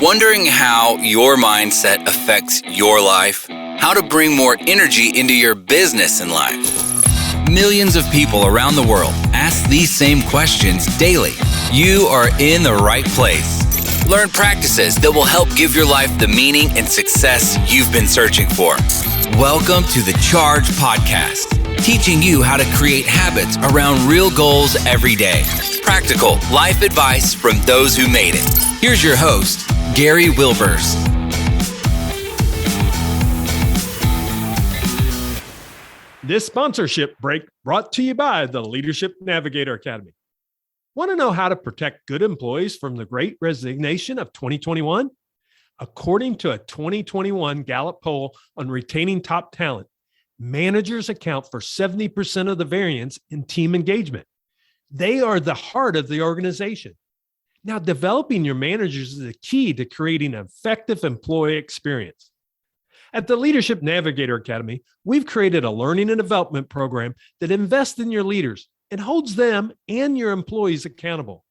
Wondering how your mindset affects your life? How to bring more energy into your business and life? Millions of people around the world ask these same questions daily. You are in the right place. Learn practices that will help give your life the meaning and success you've been searching for. Welcome to the Charge Podcast, teaching you how to create habits around real goals every day. Practical life advice from those who made it. Here's your host, Gary Wilbers. This sponsorship break brought to you by the Leadership Navigator Academy. Want to know how to protect good employees from the Great Resignation of 2021? According to a 2021 Gallup poll on retaining top talent, managers account for 70% of the variance in team engagement. They are the heart of the organization. Now, developing your managers is the key to creating an effective employee experience. At the Leadership Navigator Academy, we've created a learning and development program that invests in your leaders and holds them and your employees accountable.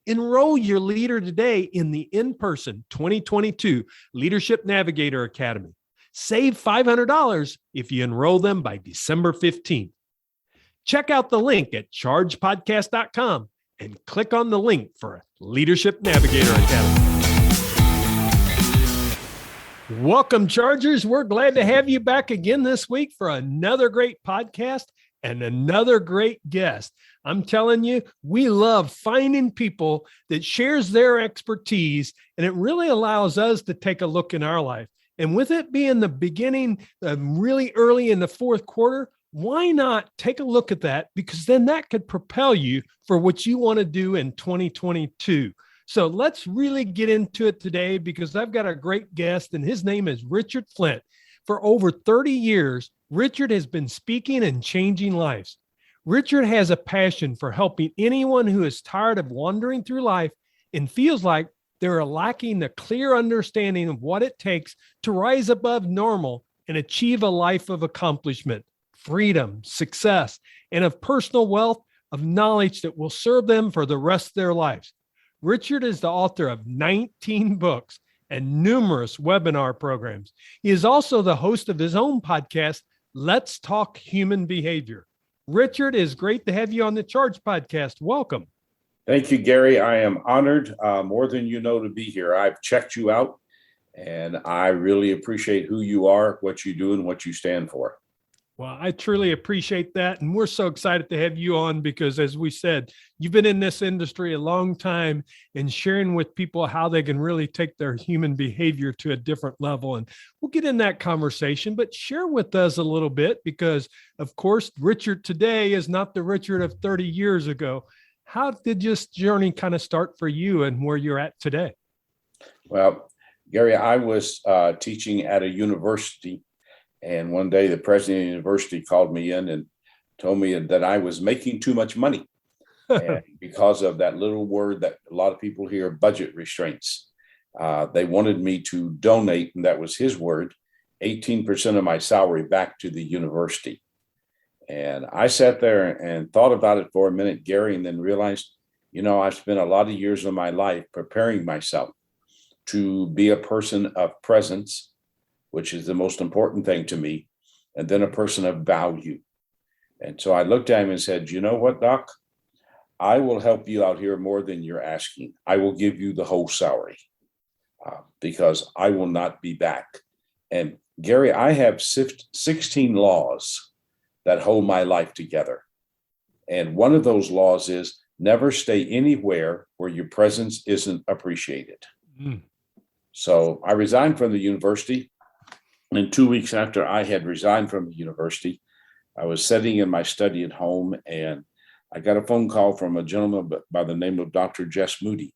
Enroll your leader today in the in-person 2022 Leadership Navigator Academy. Save $500 if you enroll them by December 15th. Check out the link at chargepodcast.com and click on the link for Leadership Navigator Academy. Welcome, Chargers. We're glad to have you back again this week for another great podcast and another great guest. I'm telling you, we love finding people that shares their expertise, and it really allows us to take a look in our life. And with it being the beginning, really early in the fourth quarter, why not take a look at that? Because then that could propel you for what you want to do in 2022. So let's really get into it today because I've got a great guest and his name is Richard Flint. For over 30 years, Richard has been speaking and changing lives. Richard has a passion for helping anyone who is tired of wandering through life and feels like they're lacking the clear understanding of what it takes to rise above normal and achieve a life of accomplishment, freedom, success, and of personal wealth of knowledge that will serve them for the rest of their lives. Richard is the author of 19 books and numerous webinar programs. He is also the host of his own podcast, Let's Talk Human Behavior. Richard, it's great to have you on the Charge Podcast. Welcome. Thank you, Gary. I am honored, more than you know, to be here. I've checked you out, and I really appreciate who you are, what you do, and what you stand for. Well, I truly appreciate that. And we're so excited to have you on because, as we said, you've been in this industry a long time and sharing with people how they can really take their human behavior to a different level. And we'll get in that conversation, but share with us a little bit because, of course, Richard today is not the Richard of 30 years ago. How did this journey kind of start for you and where you're at today? Well, Gary, I was teaching at a university. And one day the president of the university called me in and told me that I was making too much money. And because of that little word that a lot of people hear, budget restraints. They wanted me to donate, and that was his word, 18% of my salary back to the university. And I sat there and thought about it for a minute, Gary, and then realized, I've spent a lot of years of my life preparing myself to be a person of presence, which is the most important thing to me, and then a person of value. And so I looked at him and said, you know what, Doc? I will help you out here more than you're asking. I will give you the whole salary because I will not be back. And Gary, I have 16 laws that hold my life together. And one of those laws is never stay anywhere where your presence isn't appreciated. So I resigned from the university. And 2 weeks after I had resigned from the university, I was sitting in my study at home and I got a phone call from a gentleman by the name of Dr. Jess Moody.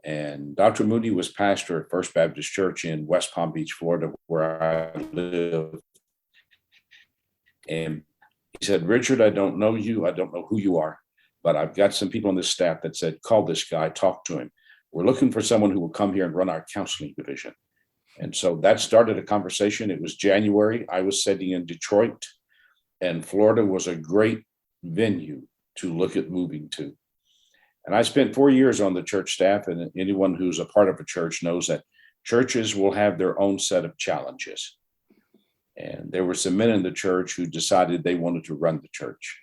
And Dr. Moody was pastor at First Baptist Church in West Palm Beach, Florida, where I live. And he said, Richard, I don't know you. I don't know who you are, but I've got some people on this staff that said, call this guy, talk to him. We're looking for someone who will come here and run our counseling division. And so that started a conversation. It was January. I was sitting in Detroit, and Florida was a great venue to look at moving to. And I spent 4 years on the church staff, and anyone who's a part of a church knows that churches will have their own set of challenges. And there were some men in the church who decided they wanted to run the church.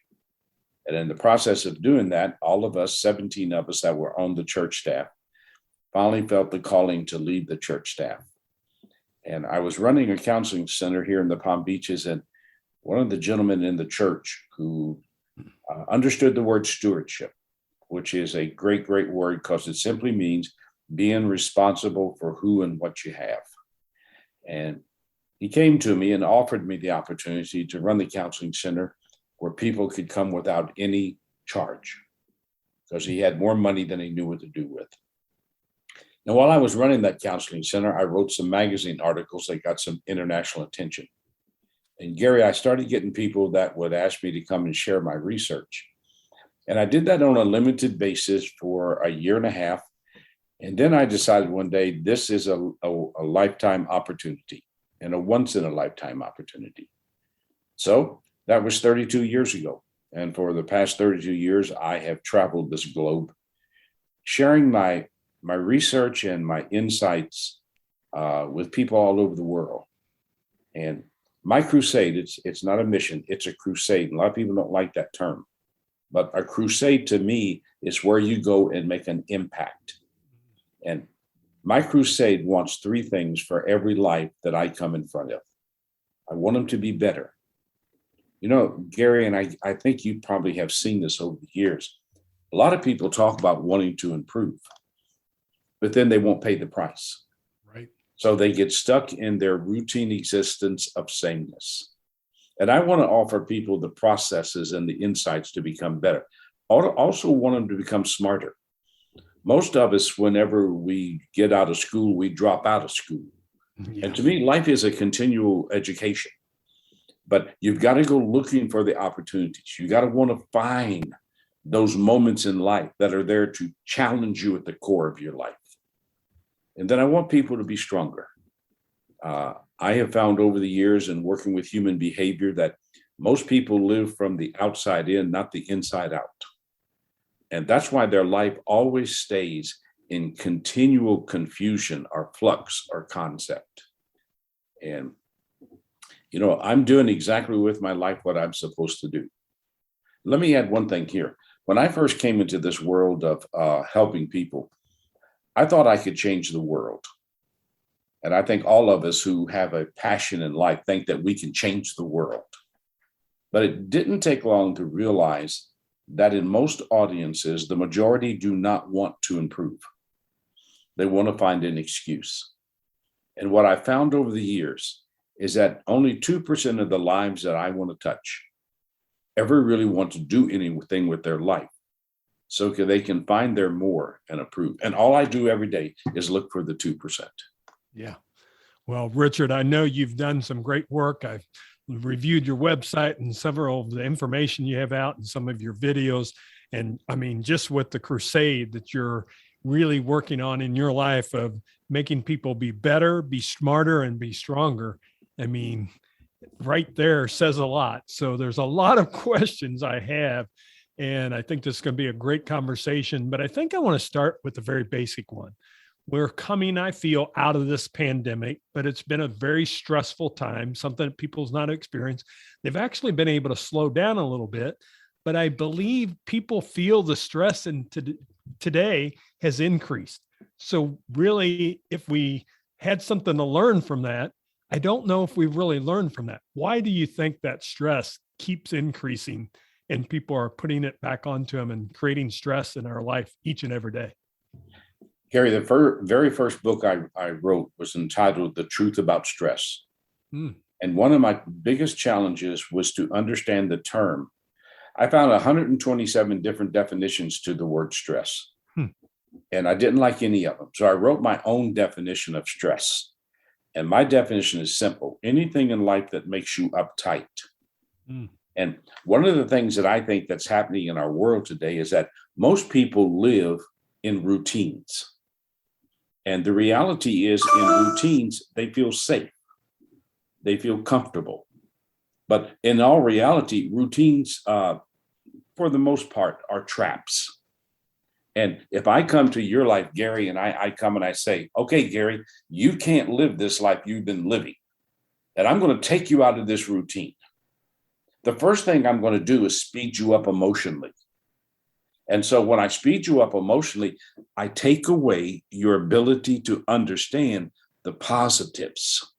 And in the process of doing that, all of us, 17 of us that were on the church staff, finally felt the calling to lead the church staff. And I was running a counseling center here in the Palm Beaches, and one of the gentlemen in the church who understood the word stewardship, which is a great, great word because it simply means being responsible for who and what you have. And he came to me and offered me the opportunity to run the counseling center where people could come without any charge because he had more money than he knew what to do with. Now, while I was running that counseling center, I wrote some magazine articles that got some international attention. And Gary, I started getting people that would ask me to come and share my research. And I did that on a limited basis for a year and a half. And then I decided one day, this is a lifetime opportunity and a once in a lifetime opportunity. So that was 32 years ago. And for the past 32 years, I have traveled this globe, sharing my research and my insights with people all over the world. And my crusade, it's not a mission, it's a crusade. A lot of people don't like that term, but a crusade to me is where you go and make an impact. And my crusade wants three things for every life that I come in front of. I want them to be better. You know, Gary, and I think you probably have seen this over the years. A lot of people talk about wanting to improve, but then they won't pay the price. Right. So they get stuck in their routine existence of sameness. And I want to offer people the processes and the insights to become better. I also want them to become smarter. Most of us, whenever we get out of school, we drop out of school. Yeah. And to me, life is a continual education. But you've got to go looking for the opportunities. You got to want to find those moments in life that are there to challenge you at the core of your life. And then I want people to be stronger. I have found over the years in working with human behavior that most people live from the outside in, not the inside out. And that's why their life always stays in continual confusion or flux or concept. And, you know, I'm doing exactly with my life what I'm supposed to do. Let me add one thing here. When I first came into this world of helping people, I thought I could change the world. And I think all of us who have a passion in life think that we can change the world. But it didn't take long to realize that in most audiences, the majority do not want to improve. They want to find an excuse. And what I found over the years is that only 2% of the lives that I want to touch ever really want to do anything with their life so they can find their more and improve. And all I do every day is look for the 2%. Yeah. Well, Richard, I know you've done some great work. I've reviewed your website and several of the information you have out and some of your videos. And I mean, just with the crusade that you're really working on in your life of making people be better, be smarter, and be stronger. I mean, right there says a lot. So there's a lot of questions I have, and I think this is going to be a great conversation, but I think I want to start with the very basic one. We're coming, I feel, out of this pandemic, but it's been a very stressful time, something that people's not experienced. They've actually been able to slow down a little bit, but I believe people feel the stress and today has increased. So really, if we had something to learn from that, I don't know if we've really learned from that. Why do you think that stress keeps increasing and people are putting it back onto them and creating stress in our life each and every day? Gary, the very first book I wrote was entitled The Truth About Stress. And one of my biggest challenges was to understand the term. I found 127 different definitions to the word stress, and I didn't like any of them. So I wrote my own definition of stress. And my definition is simple: anything in life that makes you uptight. And one of the things that I think that's happening in our world today is that most people live in routines. And the reality is, in routines, they feel safe. They feel comfortable. But in all reality, routines, for the most part, are traps. And if I come to your life, Gary, and I come and I say, okay, Gary, you can't live this life you've been living, and I'm going to take you out of this routine. The first thing I'm going to do is speed you up emotionally. And so when I speed you up emotionally, I take away your ability to understand the positives.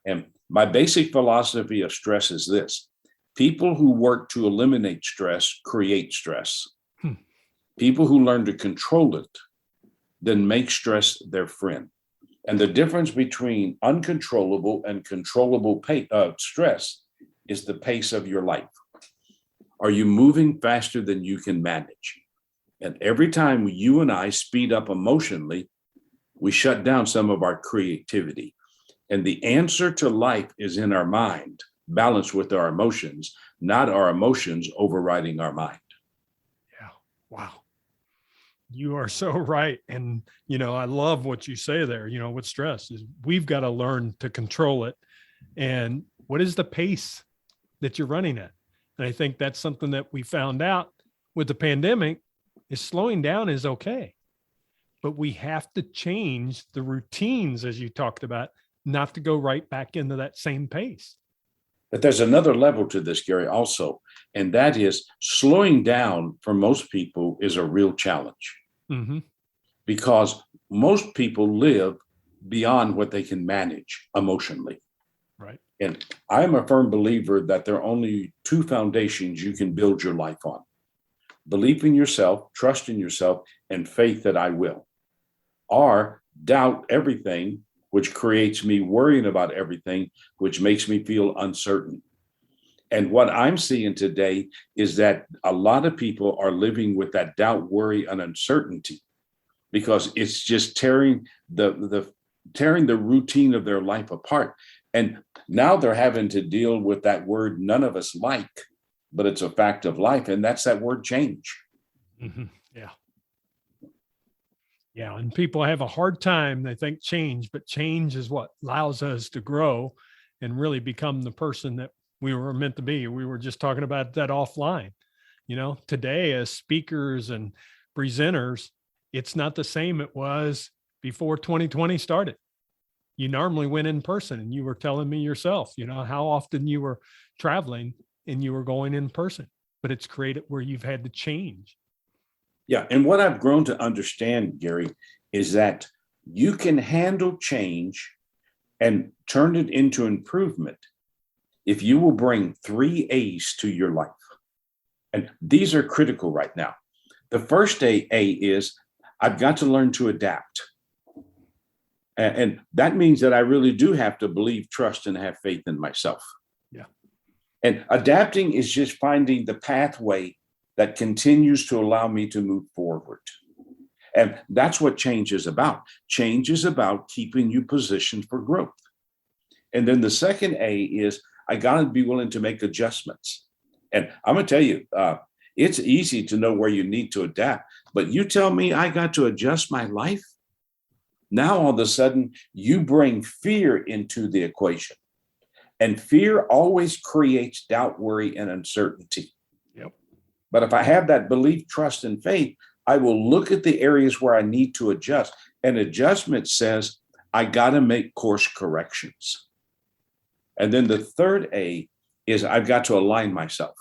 And my basic philosophy of stress is this: people who work to eliminate stress create stress. People who learn to control it then make stress their friend. And the difference between uncontrollable and controllable stress is the pace of your life. Are you moving faster than you can manage? And every time you and I speed up emotionally, we shut down some of our creativity. And the answer to life is in our mind, balanced with our emotions, not our emotions overriding our mind. Yeah. Wow. You are so right. And, I love what you say there, with stress is we've got to learn to control it. And what is the pace that you're running at? And I think that's something that we found out with the pandemic is slowing down is okay. But we have to change the routines, as you talked about, not to go right back into that same pace. But there's another level to this, Gary, also, and that is slowing down for most people is a real challenge. Because most people live beyond what they can manage emotionally. Right. And I'm a firm believer that there are only two foundations you can build your life on: belief in yourself, trust in yourself, and faith that I will. Or doubt everything, which creates me worrying about everything, which makes me feel uncertain. And what I'm seeing today is that a lot of people are living with that doubt, worry, and uncertainty because it's just tearing the routine of their life apart. And now they're having to deal with that word none of us like, but it's a fact of life. And that's that word change. Yeah. Yeah. And people have a hard time. They think change, but change is what allows us to grow and really become the person that we were meant to be. We were just talking about that offline. Today as speakers and presenters, it's not the same it was before 2020 started. You normally went in person, and you were telling me yourself, how often you were traveling and you were going in person, but it's created where you've had to change. Yeah. And what I've grown to understand, Gary, is that you can handle change and turn it into improvement if you will bring 3 A's to your life. And these are critical right now. The first A is I've got to learn to adapt. And that means that I really do have to believe, trust, and have faith in myself. Yeah. And adapting is just finding the pathway that continues to allow me to move forward. And that's what change is about. Change is about keeping you positioned for growth. And then the second A is I got to be willing to make adjustments. And I'm going to tell you, it's easy to know where you need to adapt, but you tell me I got to adjust my life. Now, all of a sudden, you bring fear into the equation. And fear always creates doubt, worry, and uncertainty. Yep. But if I have that belief, trust, and faith, I will look at the areas where I need to adjust. And adjustment says, I got to make course corrections. And then the third A is I've got to align myself.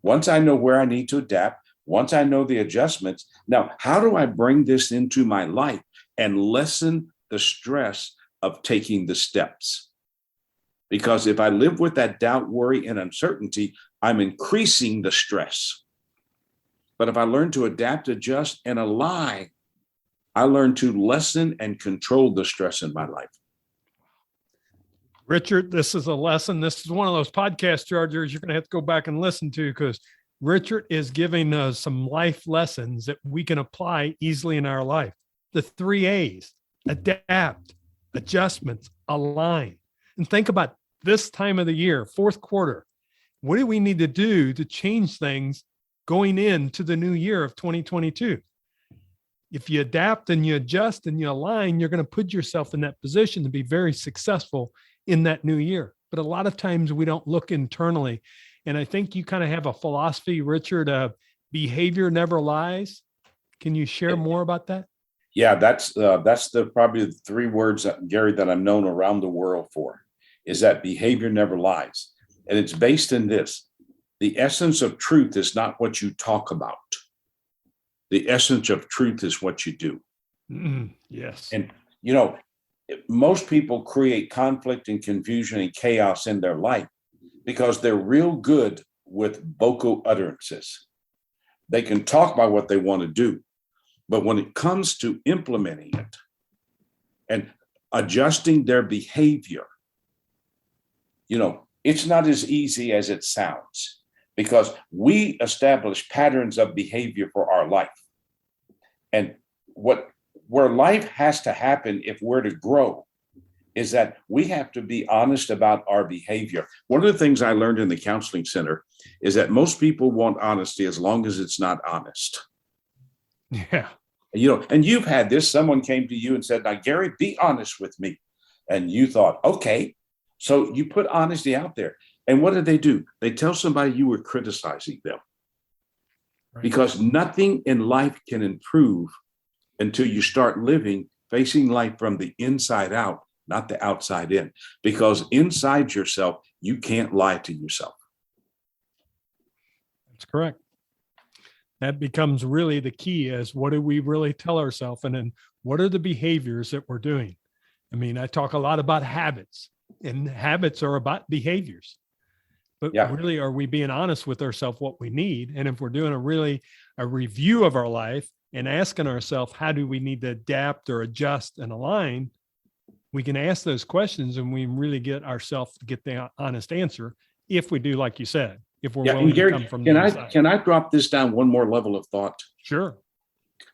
Once I know where I need to adapt, once I know the adjustments, now how do I bring this into my life and lessen the stress of taking the steps? Because if I live with that doubt, worry, and uncertainty, I'm increasing the stress. But if I learn to adapt, adjust, and align, I learn to lessen and control the stress in my life. Richard, this is a lesson. This is one of those podcast chargers you're going to have to go back and listen to, because Richard is giving us some life lessons that we can apply easily in our life. The 3 A's: adapt, adjustments, align. And think about this time of the year, fourth quarter. What do we need to do to change things going into the new year of 2022? If you adapt and you adjust and you align, you're going to put yourself in that position to be very successful in that new year. But a lot of times we don't look internally. And I think you kind of have a philosophy, Richard, of behavior never lies. Can you share more about that? Yeah, that's probably the three words that, Gary, that I'm known around the world for, is that behavior never lies. And it's based in this: the essence of truth is not what you talk about. The essence of truth is what you do. Yes. And, most people create conflict and confusion and chaos in their life because they're real good with vocal utterances. They can talk about what they want to do, but when it comes to implementing it and adjusting their behavior, it's not as easy as it sounds, because we establish patterns of behavior for our life. And where life has to happen if we're to grow is that we have to be honest about our behavior. One of the things I learned in the counseling center is that most people want honesty as long as it's not honest. Yeah. And you've had this. Someone came to you and said, "Now, Gary, be honest with me." And you thought, okay. So you put honesty out there. And what did they do? They tell somebody you were criticizing them. Right. Because nothing in life can improve until you start facing life from the inside out, not the outside in. Because inside yourself, you can't lie to yourself. That's correct. That becomes really the key, is what do we really tell ourselves? And then what are the behaviors that we're doing? I mean, I talk a lot about habits, and habits are about behaviors. But really, are we being honest with ourselves what we need? And if we're doing a review of our life and asking ourselves, how do we need to adapt or adjust and align? We can ask those questions, and we really get ourselves to get the honest answer if we do, like you said, if we're willing Gary, to come from the inside. Can I drop this down one more level of thought? Sure.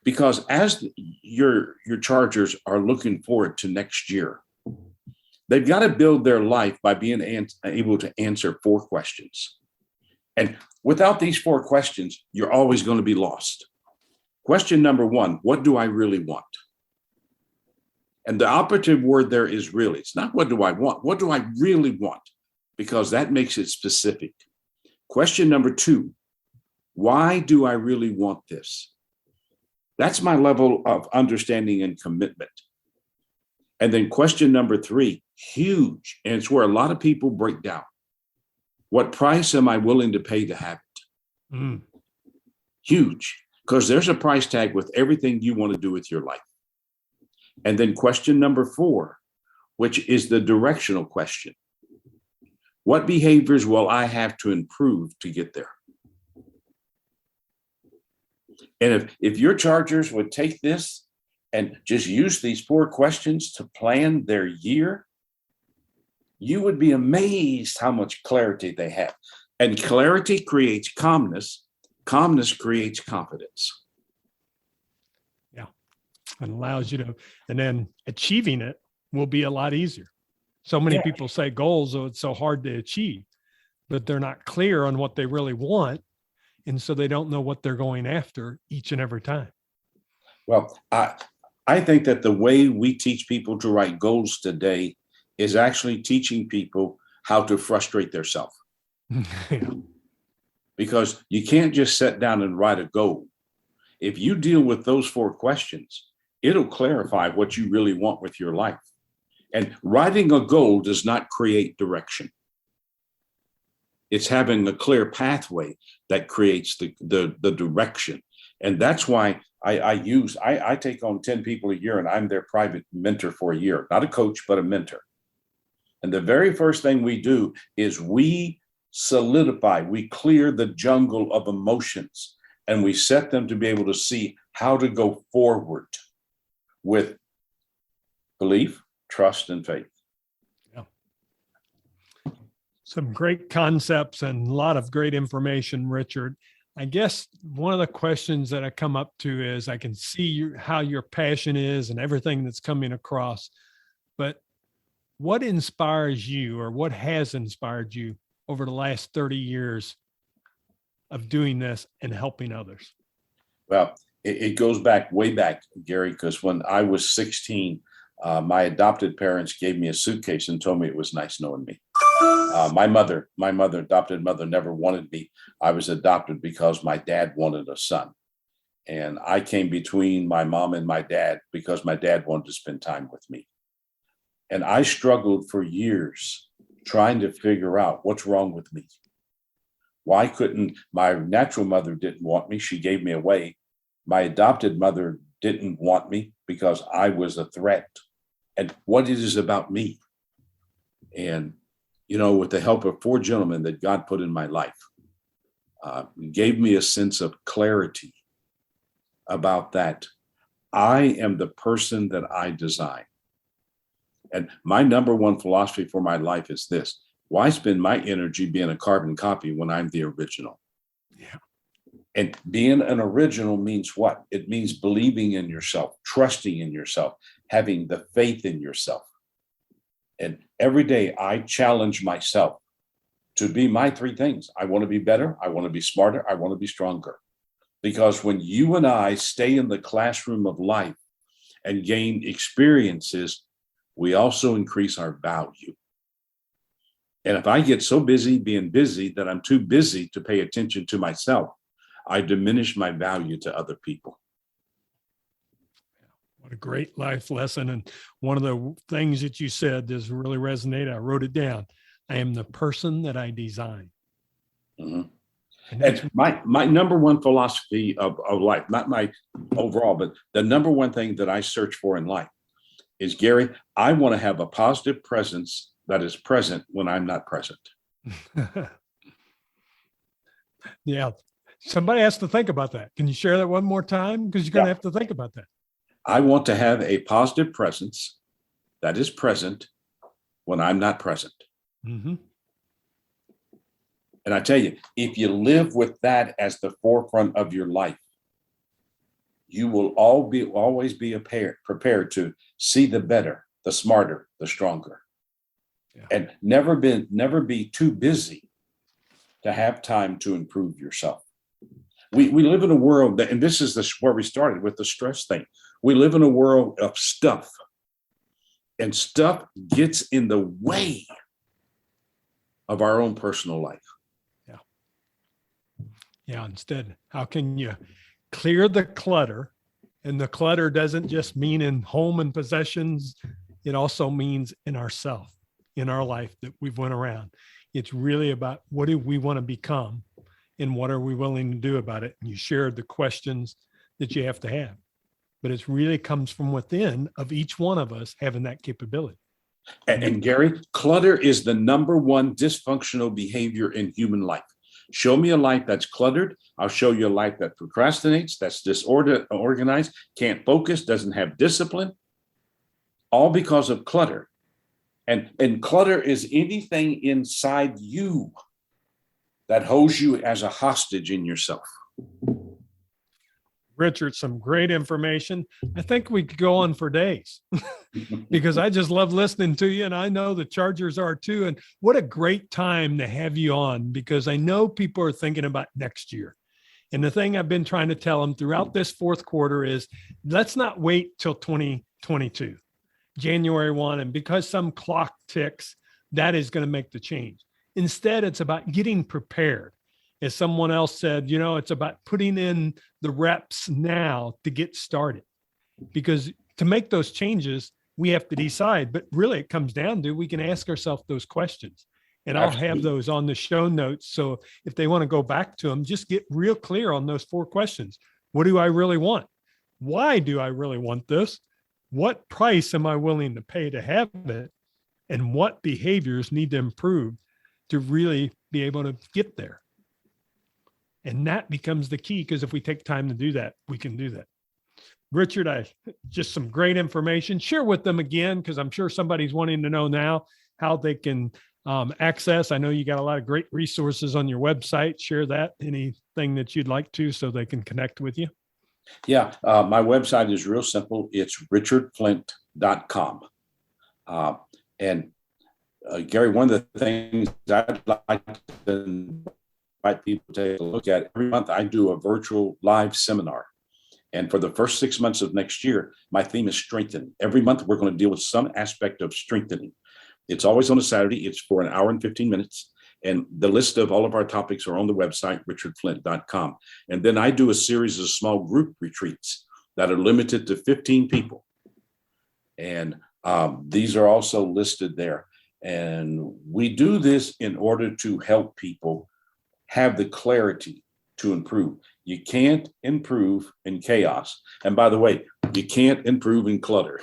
Because as your Chargers are looking forward to next year, they've got to build their life by being able to answer 4 questions. And without these 4 questions, you're always going to be lost. Question number 1, what do I really want? And the operative word there is really. It's not what do I want? What do I really want? Because that makes it specific. Question number 2, why do I really want this? That's my level of understanding and commitment. And then question number 3, huge, and it's where a lot of people break down. What price am I willing to pay to have it? Huge, because there's a price tag with everything you want to do with your life. And then question number 4, which is the directional question. What behaviors will I have to improve to get there? And if your Chargers would take this and just use these 4 questions to plan their year, you would be amazed how much clarity they have. And clarity creates calmness. Calmness creates confidence. Yeah. It allows you to, and then achieving it will be a lot easier. So many people say goals, oh, it's so hard to achieve, but they're not clear on what they really want. And so they don't know what they're going after each and every time. Well, I think that the way we teach people to write goals today is actually teaching people how to frustrate themselves. Because you can't just sit down and write a goal. If you deal with those 4 questions, it'll clarify what you really want with your life. And writing a goal does not create direction. It's having a clear pathway that creates the direction. And that's why I take on 10 people a year, and I'm their private mentor for a year, not a coach, but a mentor. And the very first thing we do is we solidify, we clear the jungle of emotions, and we set them to be able to see how to go forward with belief, trust, and faith. Yeah. Some great concepts and a lot of great information, Richard. I guess one of the questions that I come up to is I can see how your passion is and everything that's coming across, but what inspires you, or what has inspired you over the last 30 years of doing this and helping others? Well, it goes back, way back, Gary, because when I was 16, my adopted parents gave me a suitcase and told me it was nice knowing me. My adopted mother, never wanted me. I was adopted because my dad wanted a son. And I came between my mom and my dad because my dad wanted to spend time with me. And I struggled for years trying to figure out what's wrong with me. Why couldn't my natural mother didn't want me? She gave me away. My adopted mother didn't want me because I was a threat. And what it is about me. And, with the help of 4 gentlemen that God put in my life, gave me a sense of clarity about that. I am the person that I design. And my number one philosophy for my life is this: why spend my energy being a carbon copy when I'm the original? Yeah. And being an original means what? It means believing in yourself, trusting in yourself, having the faith in yourself. And every day I challenge myself to be my 3 things. I want to be better. I want to be smarter. I want to be stronger. Because when you and I stay in the classroom of life and gain experiences, we also increase our value. And if I get so busy being busy that I'm too busy to pay attention to myself, I diminish my value to other people. What a great life lesson. And one of the things that you said that's really resonated, I wrote it down. I am the person that I design. Mm-hmm. And my number one philosophy of life, not my overall, but the number one thing that I search for in life is, Gary, I want to have a positive presence that is present when I'm not present. Yeah. Somebody has to think about that. Can you share that one more time? Because you're going to have to think about that. I want to have a positive presence that is present when I'm not present. Mm-hmm. And I tell you, if you live with that as the forefront of your life, you will always be prepared to see the better, the smarter, the stronger. Yeah. And never be too busy to have time to improve yourself. We live in a world that, and this is where we started with the stress thing. We live in a world of stuff, and stuff gets in the way of our own personal life. Yeah. Yeah. Instead, how can you clear the clutter? And the clutter doesn't just mean in home and possessions. It also means in ourself, in our life that we've went around. It's really about what do we want to become and what are we willing to do about it? And you shared the questions that you have to have, but it really comes from within of each one of us having that capability. And Gary, clutter is the number one dysfunctional behavior in human life. Show me a life that's cluttered. I'll show you a life that procrastinates, that's disorganized, can't focus, doesn't have discipline, all because of clutter. And clutter is anything inside you that holds you as a hostage in yourself. Richard, some great information. I think we could go on for days because I just love listening to you, and I know the Chargers are too. And what a great time to have you on, because I know people are thinking about next year. And the thing I've been trying to tell them throughout this fourth quarter is let's not wait till 2022, January 1. And because some clock ticks, that is going to make the change. Instead, it's about getting prepared. As someone else said, it's about putting in the reps now to get started, because to make those changes, we have to decide. But really, it comes down to we can ask ourselves those questions. And Absolutely. I'll have those on the show notes. So if they want to go back to them, just get real clear on those 4 questions. What do I really want? Why do I really want this? What price am I willing to pay to have it? And what behaviors need to improve to really be able to get there? And that becomes the key, because if we take time to do that, we can do that. Richard, just some great information. Share with them again, because I'm sure somebody's wanting to know now how they can access. I know you got a lot of great resources on your website. Share that, anything that you'd like to, so they can connect with you. Yeah, my website is real simple. It's richardflint.com. Gary, one of the things I'd like to invite people to take a look at, every month I do a virtual live seminar. And for the first 6 months of next year, my theme is strengthen. Every month we're going to deal with some aspect of strengthening. It's always on a Saturday. It's for an hour and 15 minutes. And the list of all of our topics are on the website, richardflint.com. And then I do a series of small group retreats that are limited to 15 people. And these are also listed there. And we do this in order to help people have the clarity to improve. You can't improve in chaos. And by the way, you can't improve in clutter.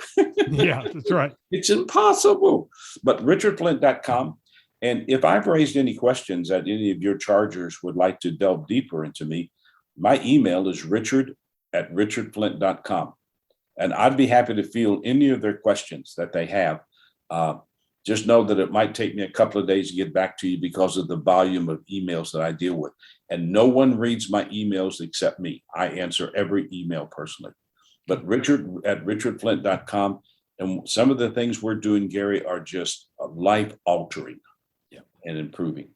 Yeah, that's right. It's impossible. But richardflint.com. And if I've raised any questions that any of your chargers would like to delve deeper into me, my email is richard@richardflint.com. And I'd be happy to field any of their questions that they have. Just know that it might take me a couple of days to get back to you because of the volume of emails that I deal with. And no one reads my emails except me. I answer every email personally. But richard@richardflint.com. And some of the things we're doing, Gary, are just life-altering and improving.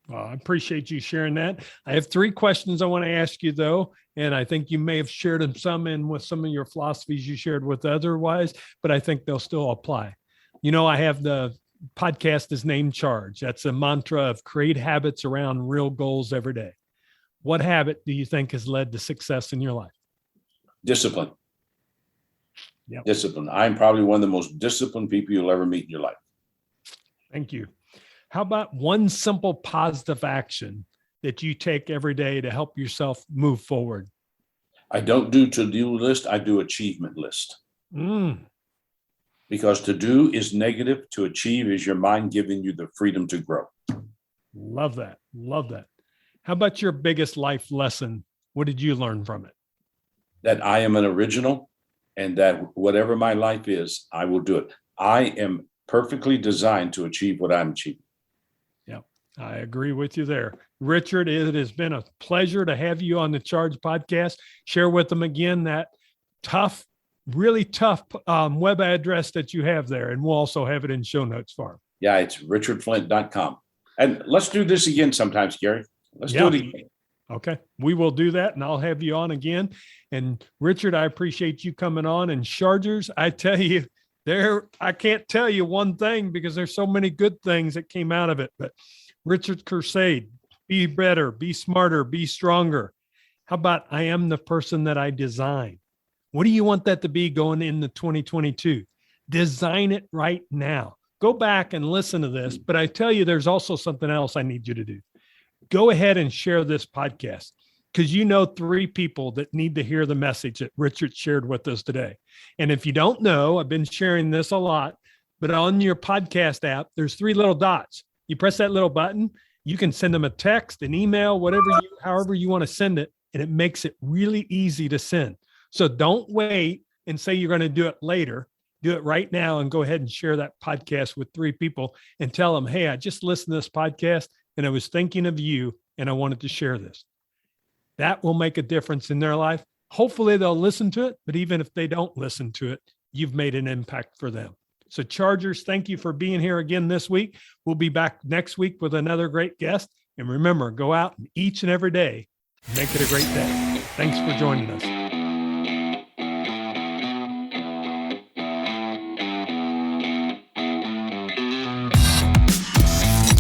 Well, I appreciate you sharing that. I have 3 questions I want to ask you, though, and I think you may have shared them some in with some of your philosophies you shared with otherwise, but I think they'll still apply. You know, I have the podcast is named Charge. That's a mantra of create habits around real goals every day. What habit do you think has led to success in your life? Discipline. Yep. Discipline. I'm probably one of the most disciplined people you'll ever meet in your life. Thank you. How about one simple positive action that you take every day to help yourself move forward? I don't do to-do list. I do achievement list. Because to do is negative. To achieve is your mind giving you the freedom to grow. Love that. Love that. How about your biggest life lesson? What did you learn from it? That I am an original and that whatever my life is, I will do it. I am perfectly designed to achieve what I'm achieving. Yeah, I agree with you there. Richard, it has been a pleasure to have you on the Charge podcast. Share with them again that really tough web address that you have there. And we'll also have it in show notes for them. Yeah, it's richardflint.com. And let's do this again sometimes, Gary. Let's do it again. Okay, we will do that, and I'll have you on again. And Richard, I appreciate you coming on. And Chargers, I tell you, I can't tell you one thing because there's so many good things that came out of it. But Richard's crusade: be better, be smarter, be stronger. How about I am the person that I design? What do you want that to be going into 2022? Design it right now. Go back and listen to this. But I tell you, there's also something else I need you to do. Go ahead and share this podcast because you know 3 people that need to hear the message that Richard shared with us today. And if you don't know, I've been sharing this a lot, but on your podcast app, there's 3 little dots. You press that little button, you can send them a text, an email, however you want to send it, and it makes it really easy to send. So don't wait and say you're going to do it later. Do it right now and go ahead and share that podcast with 3 people and tell them, hey, I just listened to this podcast and I was thinking of you and I wanted to share this. That will make a difference in their life. Hopefully they'll listen to it, but even if they don't listen to it, you've made an impact for them. So Chargers, thank you for being here again this week. We'll be back next week with another great guest. And remember, go out and each and every day, make it a great day. Thanks for joining us.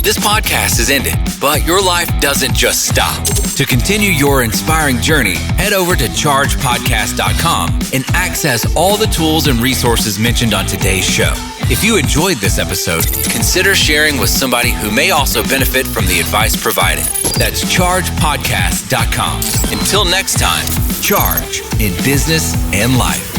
This podcast is ended, but your life doesn't just stop. To continue your inspiring journey, head over to chargepodcast.com and access all the tools and resources mentioned on today's show. If you enjoyed this episode, consider sharing with somebody who may also benefit from the advice provided. That's chargepodcast.com. Until next time, charge in business and life.